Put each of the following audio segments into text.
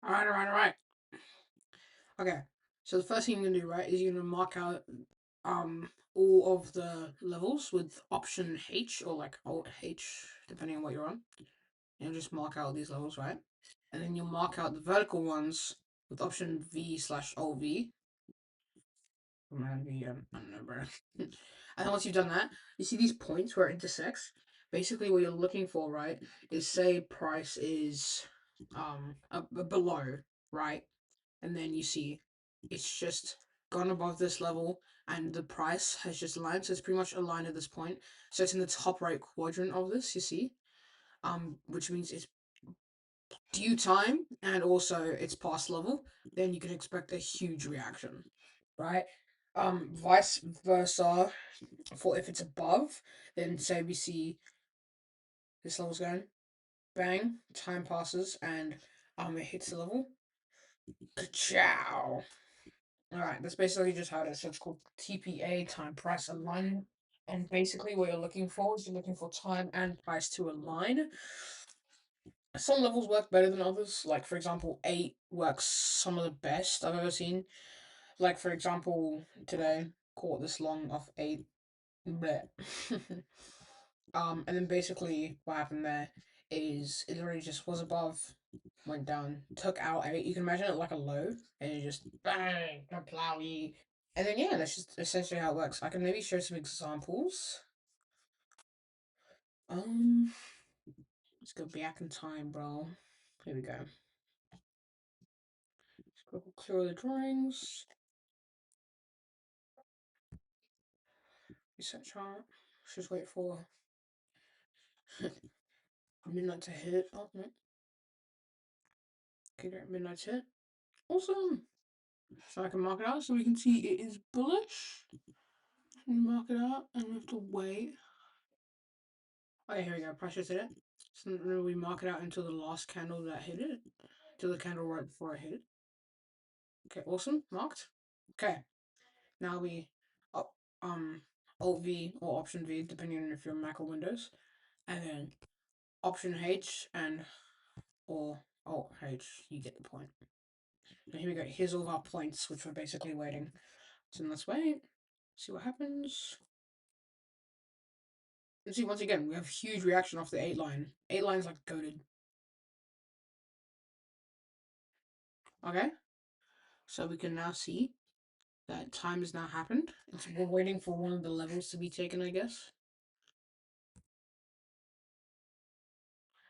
All right. Okay. So the first thing you're gonna do, right, is you're gonna mark out all of the levels with option H or like Alt H, depending on what you're on. You'll just mark out these levels, right? And then you'll mark out the vertical ones with option V slash Alt V. Command V, I don't know, bro. And then once you've done that, you see these points where it intersects. Basically, what you're looking for, right, is say price is below, right? And then you see it's just gone above this level and the price has just aligned, so it's pretty much aligned at this point. So it's in the top right quadrant of this, you see, which means it's due time and also it's past level. Then you can expect a huge reaction, right? Vice versa, for if it's above, then say we see this level's going bang, time passes and it hits the level. Ka-chow. Alright, that's basically just how it is. So it's called TPA, time price alignment. And basically what you're looking for is you're looking for time and price to align. Some levels work better than others. Like for example, 8 works some of the best I've ever seen. Like for example, today caught this long off 8. Bleh. And then basically what happened there is it literally just was above, went down, took out 8. You can imagine it like a low, and it just bang, plowy. And then yeah, that's just essentially how it works. I can maybe show some examples. Um, let's go back in time, bro. Here we go. Let's go clear the drawings. Reset chart. Let's just wait for midnight to hit. Oh no. Okay, great. Midnight hit. Awesome. So I can mark it out so we can see it is bullish. And mark it out and we have to wait. Okay, here we go. Pressure hit it. So then we mark it out until the last candle that hit it. Till the candle right before it hit it. Okay, awesome. Marked. Okay. Now we up Alt V or Option V, depending on if you're Mac or Windows. And then Option H and or Alt H, you get the point. Now here we go. Here's all of our points, which we're basically waiting. So let's wait. See what happens. And see, once again, we have huge reaction off the 8 line. 8 line's like goaded. Okay? So we can now see that time has now happened. We're waiting for one of the levels to be taken, I guess.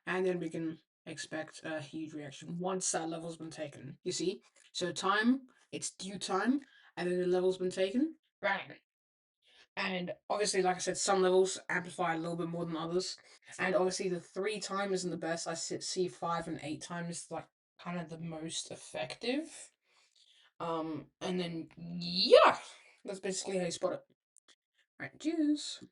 And then we can expect a huge reaction once that level's been taken. You see? So time, it's due time, and then the level's been taken. Bang! And obviously, like I said, some levels amplify a little bit more than others. And obviously, the 3 time isn't the best. I see 5 and 8 times like kind of the most effective. And then yeah, that's basically how you spot it. All right, cheers.